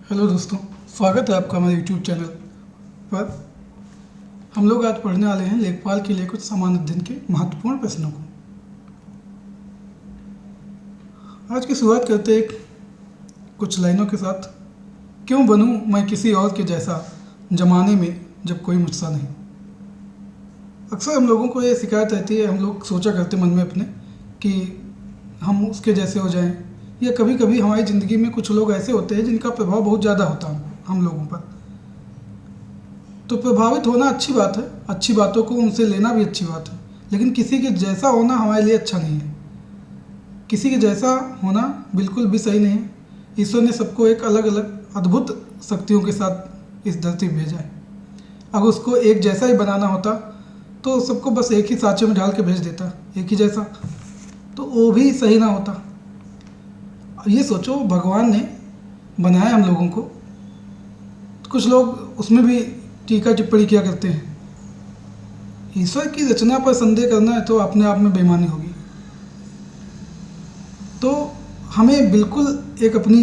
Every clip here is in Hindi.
हेलो दोस्तों, स्वागत है आपका हमारे यूट्यूब चैनल पर। हम लोग आज पढ़ने वाले हैं लेखपाल के लिए कुछ सामान्य अध्ययन के महत्वपूर्ण प्रश्नों को। आज की शुरुआत करते हैं कुछ लाइनों के साथ। क्यों बनूं मैं किसी और के जैसा जमाने में जब कोई मुझसा नहीं। अक्सर हम लोगों को ये शिकायत रहती है, हम लोग सोचा करते मन में अपने कि हम उसके जैसे हो जाएं, या कभी कभी हमारी ज़िंदगी में कुछ लोग ऐसे होते हैं जिनका प्रभाव बहुत ज़्यादा होता है हम लोगों पर। तो प्रभावित होना अच्छी बात है, अच्छी बातों को उनसे लेना भी अच्छी बात है, लेकिन किसी के जैसा होना हमारे लिए अच्छा नहीं है। किसी के जैसा होना बिल्कुल भी सही नहीं है। ईश्वर ने सबको एक अलग अलग अद्भुत शक्तियों के साथ इस धरती पर भेजा है। अगर उसको एक जैसा ही बनाना होता तो सबको बस एक ही सांचे में ढाल के भेज देता, एक ही जैसा, तो वो भी सही ना होता। ये सोचो, भगवान ने बनाया हम लोगों को, तो कुछ लोग उसमें भी टीका टिप्पणी किया करते हैं। ईश्वर की रचना पर संदेह करना है तो अपने आप में बेईमानी होगी। तो हमें बिल्कुल एक अपनी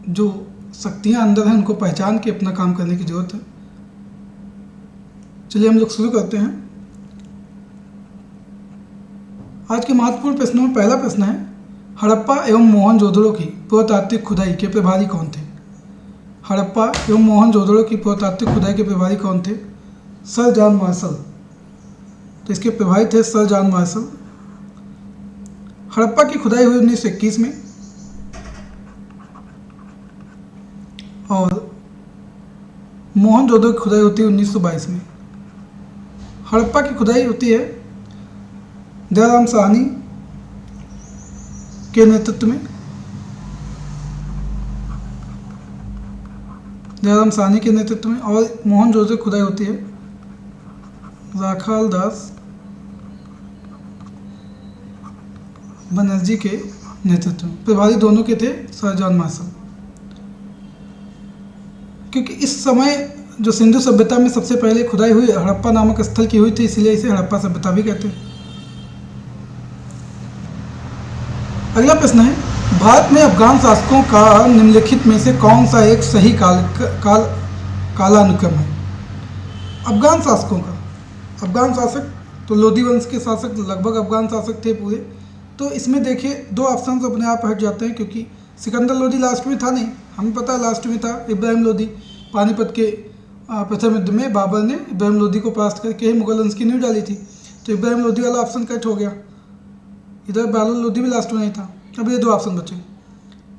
जो शक्तियाँ अंदर हैं उनको पहचान के अपना काम करने की ज़रूरत है। चलिए हम लोग शुरू करते हैं। आज के महत्वपूर्ण प्रश्नों में पहला प्रश्न है, हड़प्पा एवं मोहनजोदड़ो की पुरातात्विक खुदाई के प्रभारी कौन थे। हड़प्पा एवं मोहनजोदड़ो की पुरातात्विक खुदाई के प्रभारी कौन थे? Sir John Marshall. तो इसके प्रभारी थे सर जॉन मार्शल। हड़प्पा की खुदाई हुई 1921 में और मोहनजोदड़ो की खुदाई होती है 1922 में। हड़प्पा की खुदाई होती है दयाराम साहनी के नेतृत्व में। दयाराम साहनी के नेतृत्व में। और मोहनजोदड़ो की खुदाई होती है राखाल दास बनर्जी के नेतृत्व में। प्रभारी दोनों के थे सर जॉन मार्शल। क्योंकि इस समय जो सिंधु सभ्यता में सबसे पहले खुदाई हुई हड़प्पा नामक स्थल की हुई थी, इसलिए इसे हड़प्पा सभ्यता भी कहते हैं। अगला प्रश्न है, भारत में अफगान शासकों का निम्नलिखित में से कौन सा एक सही कालानुक्रम है? अफगान शासकों का, अफगान शासक तो लोधी वंश के शासक लगभग अफगान शासक थे पूरे। तो इसमें देखिए दो ऑप्शन तो अपने आप हट जाते हैं, क्योंकि सिकंदर लोधी लास्ट में था नहीं, हमें पता है लास्ट में था इब्राहिम लोधी। पानीपत के प्रथम युद्ध में बाबर ने इब्राहिम लोधी को परास्त करके ही मुगल वंश की नींव डाली थी। तो इब्राहिम लोधी वाला ऑप्शन कट हो गया। इधर बालोल लोधी भी लास्ट में नहीं था। अब ये दो ऑप्शन बचे।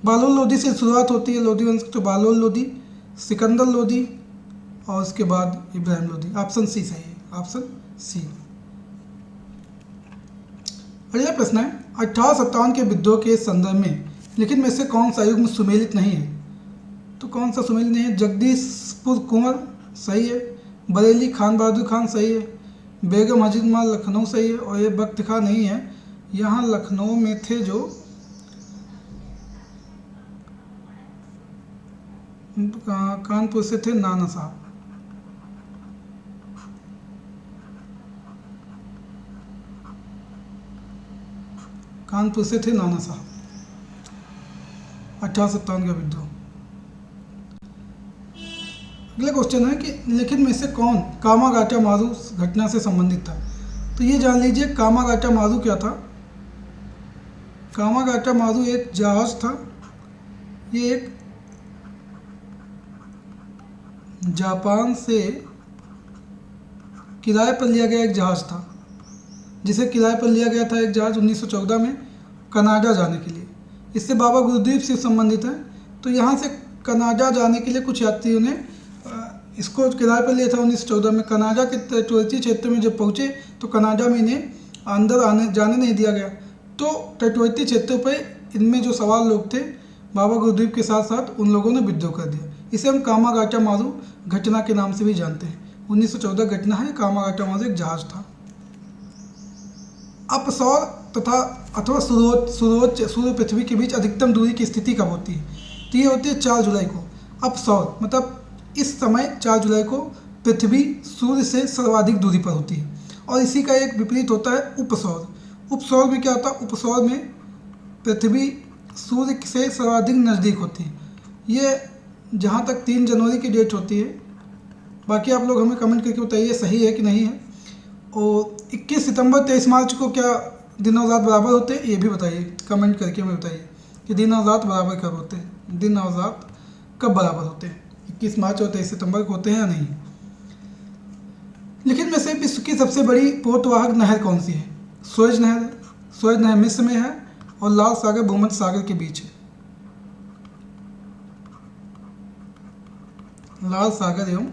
बालोल लोधी से शुरुआत होती है लोधी वंश की, तो बालोल लोधी, सिकंदर लोधी और उसके बाद इब्राहिम लोधी। ऑप्शन सी सही है, ऑप्शन सी। अगला प्रश्न है, 1857 के विद्रोह के संदर्भ में लिखित में से कौन सा युग्म सुमेलित नहीं है? तो कौन सा सुमेलित नहीं है? जगदीशपुर कुंवर सही है, बरेली खान बहादुर खान सही है, बेगम हजीरमाल लखनऊ सही है, और ये बख्त खां नहीं है। यहाँ लखनऊ में थे जो कानपुर से थे नाना साहब। कानपुर से थे नाना साहब। 1857 का विद्रोह। अगला क्वेश्चन है कि लिखित में से कौन कामागाटा मारू घटना से संबंधित था? तो ये जान लीजिए कामागाटा मारू क्या था। कामागाटा मारू एक जहाज था। ये एक जापान से किराए पर लिया गया एक जहाज़ था, जिसे किराए पर लिया गया था एक जहाज़ 1914 में कनाडा जाने के लिए। इससे बाबा गुरुद्वीप से संबंधित है। तो यहाँ से कनाडा जाने के लिए कुछ यात्रियों ने इसको किराए पर लिया था 1914 में। कनाडा के तटवर्ती क्षेत्र में जब पहुँचे तो कनाडा में इन्हें अंदर जाने नहीं दिया गया। तो तटवर्ती क्षेत्रों पर इनमें जो सवार लोग थे बाबा गुरुद्वीप के साथ साथ उन लोगों ने विद्रोह कर दिया। इसे हम कामागाटा मारू घटना के नाम से भी जानते हैं। 1914 घटना है। कामागाटा मारू एक जहाज था। अपसौर तथा अथवा सूर्य पृथ्वी के बीच अधिकतम दूरी की स्थिति कब होती है? तो ये होती है 4 जुलाई को। अपसौर मतलब इस समय 4 जुलाई को पृथ्वी सूर्य से सर्वाधिक दूरी पर होती है। और इसी का एक विपरीत होता है उपसौर। उपसौर में क्या होता है? उपसौर में पृथ्वी सूर्य से सर्वाधिक नज़दीक होती है। ये जहाँ तक 3 जनवरी की डेट होती है, बाकी आप लोग हमें कमेंट करके बताइए सही है कि नहीं है। और 21 सितंबर 23 मार्च को क्या दिन और रात बराबर होते हैं, ये भी बताइए, कमेंट करके हमें बताइए कि दिन और रात बराबर कब होते हैं, दिन और रात कब बराबर होते हैं, 21 मार्च और 23 सितंबर को होते हैं या नहीं। लिखित में से विश्व की सबसे बड़ी पोतवाहक नहर कौन सी है? सुएज नहर है। सुएज नहर मिस्र में है और लाल सागर भूमध्य सागर के बीच है। लाल सागर एवं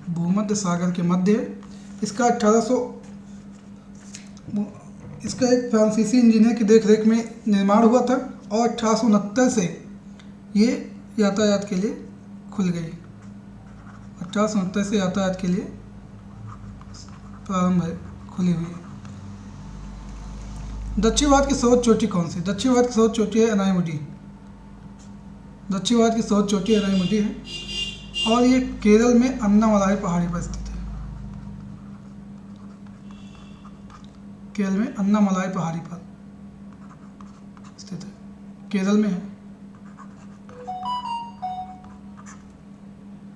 भूमध्य सागर के मध्य है। इसका इसका एक फ्रांसीसी इंजीनियर की देखरेख में निर्माण हुआ था और 1869 से ये यातायात के लिए खुल गई। 1869 से यातायात के लिए प्रारंभ है, खुली हुई है। दक्षिण भारत की सर्वोच्च चोटी कौन सी? दक्षिण भारत की सर्वोच्च चोटी है एनाईमुडी। दक्षिण भारत की सर्वोच्च चोटी एनाईमुडी है और ये केरल में अन्नामलाई पहाड़ी पर स्थित है। केरल में अन्नामलाई पहाड़ी पर स्थित है, केरल में है।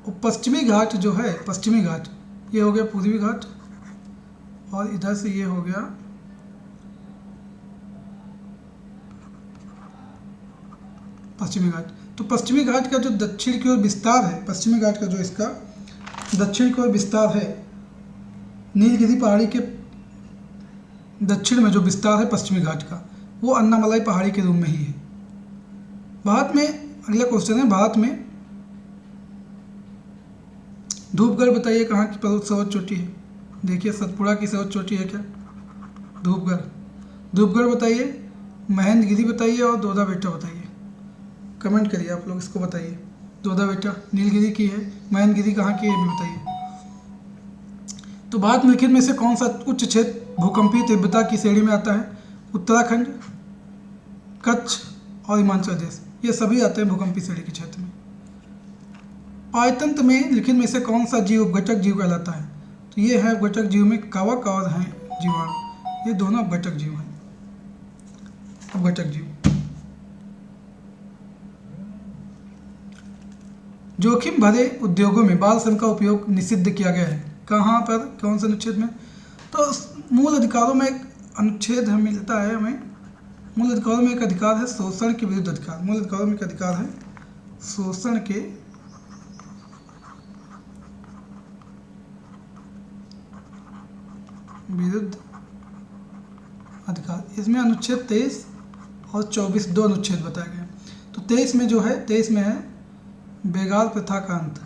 और पश्चिमी घाट जो है, पश्चिमी घाट, ये हो गया पूर्वी घाट और इधर से ये हो गया पश्चिमी घाट। तो पश्चिमी घाट का जो दक्षिण की ओर विस्तार है, पश्चिमी घाट का जो इसका दक्षिण की ओर विस्तार है, नीलगिरी पहाड़ी के दक्षिण में जो विस्तार है पश्चिमी घाट का, वो अन्नामलाई पहाड़ी के रूप में ही है। भारत में अगला क्वेश्चन है, भारत में धूपगढ़ बताइए कहाँ की सर्वोच्च चोटी है? देखिए सतपुड़ा की सर्वोच्च चोटी है क्या? धूपगढ़। धूपगढ़ बताइए, महेंद्रगिरी बताइए और दोदा बेटा बताइए। कमेंट करिए आप लोग, इसको बताइए। दोदा बेटा नीलगिरी की है, महेंद्रगिरी कहाँ की है ये भी बताइए। तो भारत में निम्नलिखित में से कौन सा उच्च क्षेत्र भूकंपीय तीव्रता की श्रेणी में आता है? उत्तराखंड, कच्छ और हिमाचल प्रदेश, ये सभी आते हैं भूकंपीय श्रेणी के क्षेत्र में। पायतंत्र में निम्नलिखित में से कौन सा जीव अपघटक जीव कहलाता है? तो ये है अपघटक जीव में कवक और हैं जीवाणु, ये दोनों अपघटक जीव हैं। अपघटक जीव। जोखिम भरे उद्योगों में बाल श्रम का उपयोग निषिद्ध किया गया है। कहाँ पर, कौन से अनुच्छेद में? तो मूल अधिकारों में एक अनुच्छेद हमें मिलता है, हमें मूल अधिकारों में एक अधिकार है शोषण के विरुद्ध अधिकार। मूल अधिकारों में एक अधिकार है शोषण के विरुद्ध अधिकार। इसमें अनुच्छेद 23 और 24 दो अनुच्छेद बताए गए। तो 23 में जो है, 23 में है बेगार प्रथा का अंत।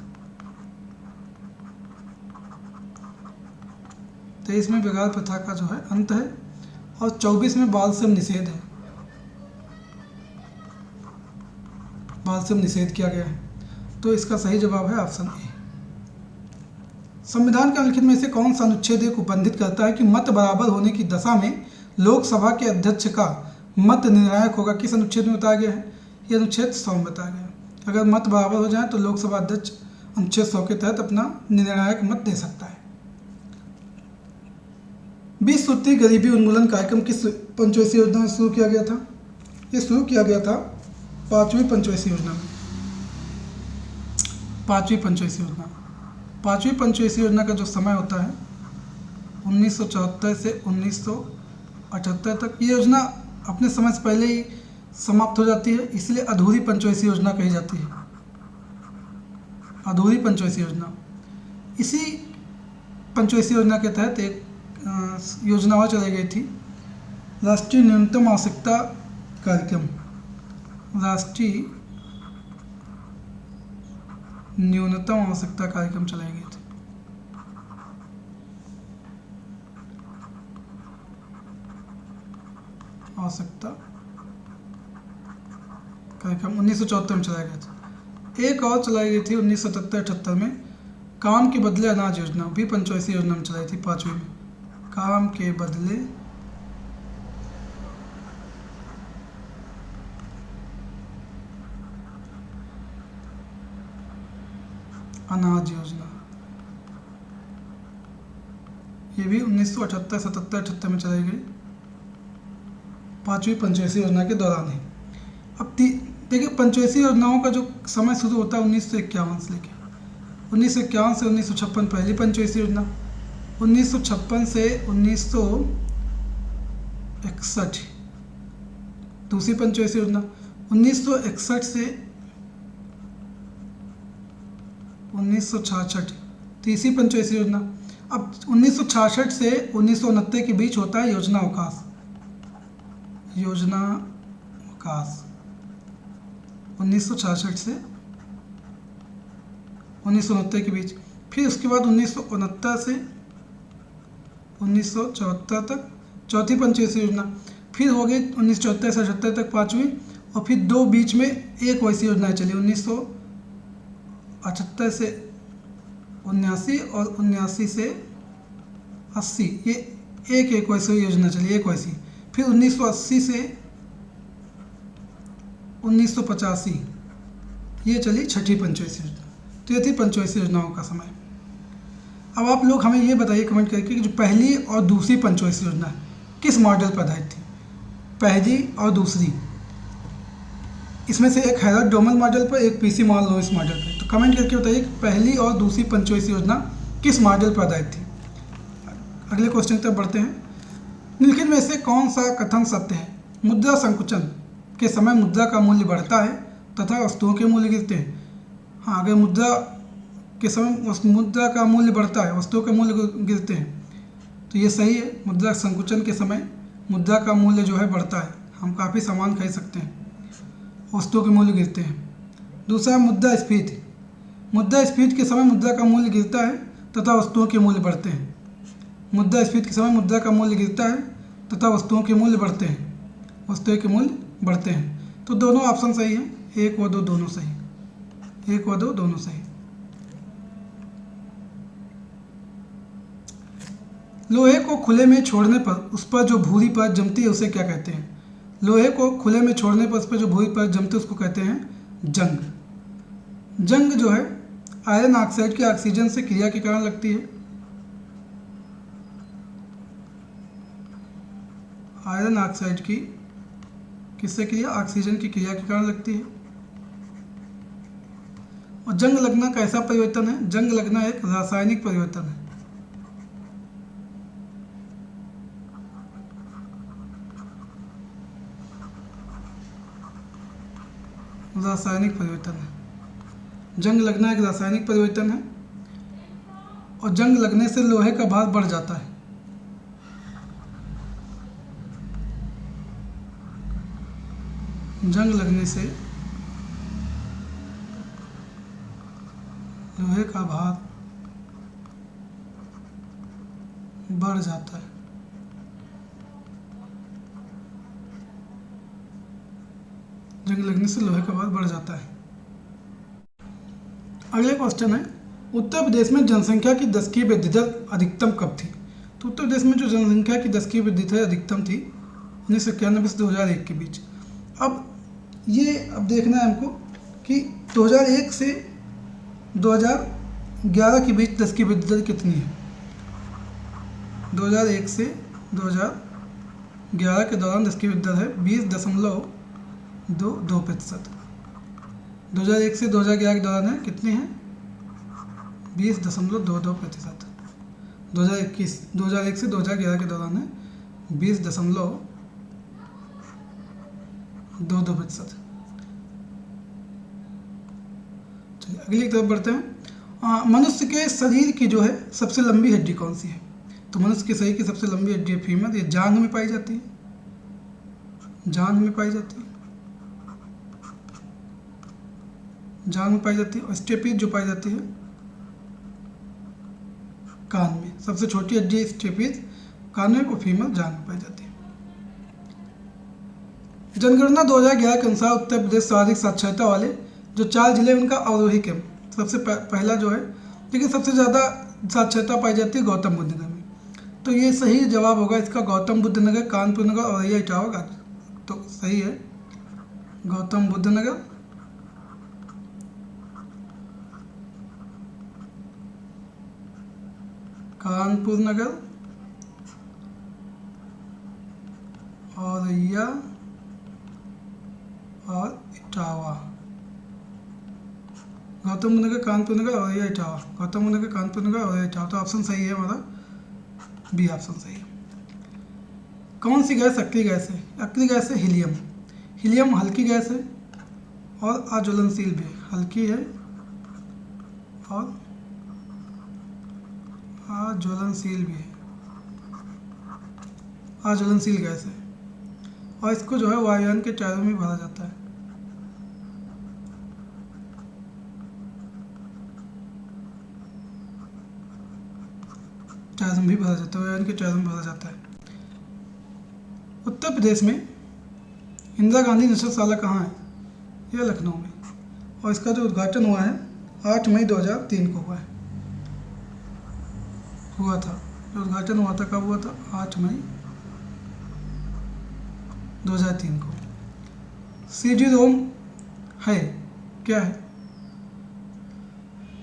23 में बेगार प्रथा का जो है अंत है और 24 में बाल श्रम निषेध है, बाल श्रम निषेध किया गया है। तो इसका सही जवाब है ऑप्शन ए। संविधान के निम्नलिखित में से कौन सा अनुच्छेद एक उपबंधित करता है कि मत बराबर होने की दशा में लोकसभा के अध्यक्ष का मत निर्णायक होगा? किस अनुच्छेद में बताया गया है? ये अनुच्छेद 100 में बताया गया है। अगर मत बराबर हो जाए तो लोकसभा अध्यक्ष अनुच्छेद 100 के तहत अपना निर्णायक मत दे सकता है। 20 सूत्री गरीबी उन्मूलन कार्यक्रम किस पंचवर्षीय योजना में शुरू किया गया था? ये शुरू किया गया था 5वीं पंचवर्षीय योजना में। 5वीं पंचवर्षीय योजना, 5वीं पंचवर्षीय योजना का जो समय होता है 1974 से 1978 तक, ये योजना अपने समय से पहले ही समाप्त हो जाती है, इसलिए अधूरी पंचवर्षीय योजना कही जाती है। अधूरी पंचवर्षीय योजना। इसी पंचवर्षीय योजना के तहत एक योजना और चलाई गई थी, राष्ट्रीय न्यूनतम आवश्यकता कार्यक्रम। राष्ट्रीय न्यूनतम आवश्यकता कार्यक्रम चलाई गई थी। आवश्यकता कार्यक्रम 1974 में चलाया गया था। एक और चलाई गई थी 1977-78 में, काम के बदले अनाज योजना, भी पंचवर्षीय योजना में चलाई थी 5वीं में। काम के बदले अनाज योजना, ये भी 1978, 77, 78 में चलाई गई। 5वीं पंचवर्षीय योजना के दौरान है। अब देखिए पंचवर्षीय योजनाओं का जो समय शुरू होता है 1951 से लेकर 1951 से 1956 पहली पंचवर्षीय योजना, 1956 से 1961 दूसरी पंचवर्षीय योजना, 1961 से 1966 तीसरी पंचवर्षीय योजना। अब 1966 से 1969 के बीच होता है योजना अवकाश। 1966 से 1969 के बीच। फिर उसके बाद 1969 से 1974 तक चौथी पंचवर्षीय योजना। फिर हो गई 1974 से 78 तक पाँचवीं, और फिर दो बीच में एक वैसी योजनाएं चली 1978 से 79 और 79 से 80, ये एक वैसी योजना चली, एक वैसी। फिर 1980 से 1985 ये चली छठी पंचवर्षीय योजना। तो ये थी पंचवर्षीय योजनाओं का समय। अब आप लोग हमें ये बताइए कमेंट करके कि जो पहली और दूसरी पंचवर्षीय योजना किस मॉडल पर आधारित थी, पहली और दूसरी। इसमें से एक हैरल्ड डोमल मॉडल पर, एक पीसी मॉल लुईस मॉडल पर। तो कमेंट करके बताइए कि पहली और दूसरी पंचवर्षीय योजना किस मॉडल पर आधारित थी। अगले क्वेश्चन तक बढ़ते हैं। निम्नलिखित में से कौन सा कथन सत्य है? मुद्रा संकुचन के समय मुद्रा का मूल्य बढ़ता है तथा वस्तुओं के मूल्य गिरते हैं। हाँ, अगर मुद्रा के समय मुद्रा का मूल्य बढ़ता है, वस्तुओं के मूल्य गिरते हैं, तो ये सही है। मुद्रा संकुचन के समय मुद्रा का मूल्य जो है बढ़ता है, हम काफ़ी सामान खरीद सकते हैं, वस्तुओं के मूल्य गिरते हैं। दूसरा मुद्रास्फीति। मुद्रास्फीति के समय मुद्रा का मूल्य गिरता है तथा वस्तुओं के मूल्य बढ़ते हैं। मुद्रास्फीति के समय मुद्रा का मूल्य गिरता है तथा वस्तुओं के मूल्य बढ़ते हैं, वस्तुओं के मूल्य बढ़ते हैं। तो दोनों ऑप्शन सही हैं, 1 व 2 दोनों सही, 1 व 2 दोनों सही। लोहे को खुले में छोड़ने पर उस पर जो भूरी परत जमती है उसे क्या कहते हैं? लोहे को खुले में छोड़ने पर उस पर जो भूरी परत जमती है उसको कहते हैं जंग। जंग जो है आयरन ऑक्साइड की ऑक्सीजन से क्रिया के कारण लगती है। आयरन ऑक्साइड की किससे क्रिया? ऑक्सीजन की क्रिया के कारण लगती है। और जंग लगना कैसा परिवर्तन है? जंग लगना एक रासायनिक परिवर्तन है। रासायनिक परिवर्तन है। जंग लगना एक रासायनिक परिवर्तन है, और जंग लगने से लोहे का भार बढ़ जाता है। जंग लगने से लोहे का भार बढ़ जाता है। जंग लगने से लोहे का भार बढ़ जाता है। अगले क्वेश्चन है, उत्तर प्रदेश में जनसंख्या की दशकीय वृद्धि दर अधिकतम कब थी? तो उत्तर प्रदेश में जो जनसंख्या की दशकीय वृद्धि दर अधिकतम थी 1991 से 2001 के बीच। अब देखना है हमको कि 2001 से 2011 के बीच दशकीय वृद्धि दर कितनी है। 2001 से 2011 के दौरान दशकीय वृद्धि दर है 20.22%। 2001 से 2011 के दौरान है कितनी है? 20.22%। 2001 से 2011 के दौरान है 20.22%। चलिए अगली तरफ बढ़ते हैं। मनुष्य के शरीर की जो है सबसे लंबी हड्डी कौन सी है? तो मनुष्य के शरीर की सबसे लंबी हड्डी है फीमर। ये जांघ में पाई जाती है, जांघ में पाई जाती है, जांघ में पाई जाती है। और स्टेपीज जो पाई जाती है कान में। सबसे छोटी हड्डी है स्टेपीज कान में, और फीमर जांघ में पाई जाती है। जनगणना 2011 के अनुसार उत्तर प्रदेश सर्वाधिक साक्षरता वाले जो 4 जिले उनका अवरोही क्रम सबसे पहला जो है, लेकिन सबसे ज़्यादा साक्षरता पाई जाती है गौतम बुद्ध नगर में। तो ये सही जवाब होगा इसका गौतम बुद्ध नगर, कानपुर नगर, औरैया, इटावा। तो सही है गौतम बुद्ध नगर, कानपुर नगर औरैया और इटावा। गौतम बुद्ध नगर, कानपुर नगर, औरैया, इटावा। गौतम बुद्ध नगर, कानपुर नगर, औरैया, इटावा। तो ऑप्शन सही है हमारा, बी ऑप्शन सही है। कौन सी गैस अक्रिय गैस है? अक्रिय गैस है हीलियम। हीलियम हल्की गैस है और अज्वलनशील भी है। हल्की है और अज्वलनशील भी है। अज्वलनशील गैस है और इसको जो है वायुयान के टायरों में भरा जाता है। टायर में भी भरा जाता है, वायुयान के टायरों में भरा जाता है। उत्तर प्रदेश में इंदिरा गांधी निश्चितशाला कहाँ है? यह लखनऊ में। और इसका जो उद्घाटन हुआ है 8 मई 2003 को हुआ था। जो उद्घाटन हुआ था कब हुआ था? 8 मई 2003 को। CD रोम है, क्या है?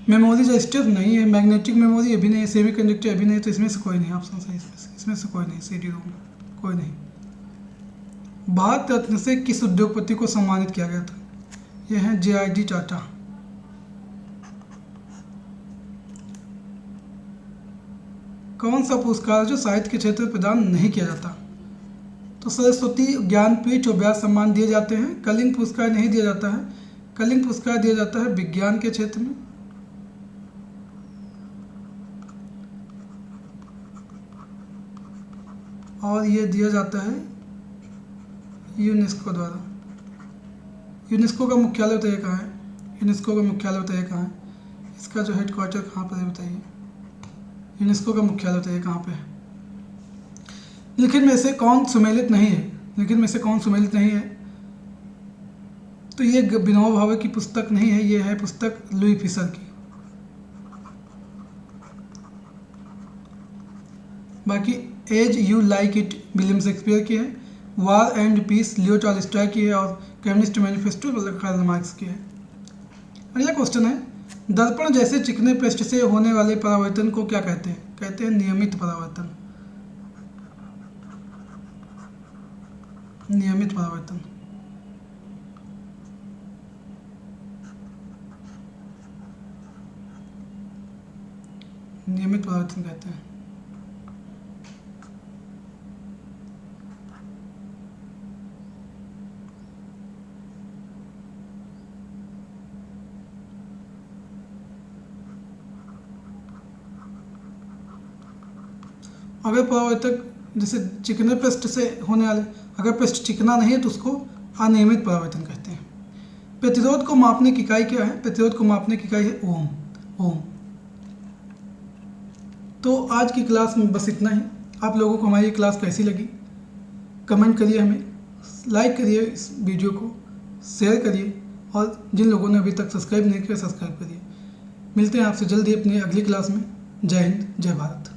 मेमोरी रजिस्टर नहीं है, मैग्नेटिक मेमोरी अभी नहीं है, सेमी कंडक्टर अभी नहीं, तो इसमें से कोई नहीं ऑप्शन सही। इसमें से कोई नहीं, CD रोम कोई नहीं। भारत रत्न से किस उद्योगपति को सम्मानित किया गया था? यह है JID टाटा। कौन सा पुरस्कार जो साहित्य के क्षेत्र में प्रदान नहीं किया जाता? तो सरस्वती ज्ञानपीठ और व्यास सम्मान दिए जाते हैं। कलिंग पुरस्कार नहीं दिया जाता है। कलिंग पुरस्कार दिया जाता है विज्ञान के क्षेत्र में। और ये दिया जाता है यूनेस्को द्वारा। यूनेस्को का मुख्यालय बताइए कहाँ है? यूनेस्को का मुख्यालय बताइए कहाँ है? इसका जो हेडक्वार्टर कहाँ पर है बताइए? यूनेस्को का मुख्यालय बताइए कहाँ पे है? निम्न में से कौन सुमेलित नहीं है? निम्न में से कौन सुमेलित नहीं है? तो ये विनोबा भावे की पुस्तक नहीं है, ये है पुस्तक लुई फिशर की। बाकी As You Like It William Shakespeare की है। War and Peace Leo Tolstoy की है। और कम्युनिस्ट मैनिफेस्टो कार्ल मार्क्स की है। अगला क्वेश्चन है, दर्पण जैसे चिकने पृष्ठ से होने वाले परावर्तन को क्या कहते हैं? कहते हैं नियमित परावर्तन। नियमित परावर्तन। नियमित परावर्तन कहते हैं। अगर परावर्तक जैसे चिकने पृष्ठ से होने वाले, अगर पृष्ठ चिकना नहीं है तो उसको अनियमित परावर्तन कहते हैं। प्रतिरोध को मापने की इकाई क्या है? प्रतिरोध को मापने की इकाई है ओम। तो आज की क्लास में बस इतना ही। आप लोगों को हमारी क्लास कैसी लगी कमेंट करिए, हमें लाइक करिए, इस वीडियो को शेयर करिए और जिन लोगों ने अभी तक सब्सक्राइब नहीं किया सब्सक्राइब करिए। मिलते हैं आपसे जल्दी अपनी अगली क्लास में। जय हिंद, जय भारत।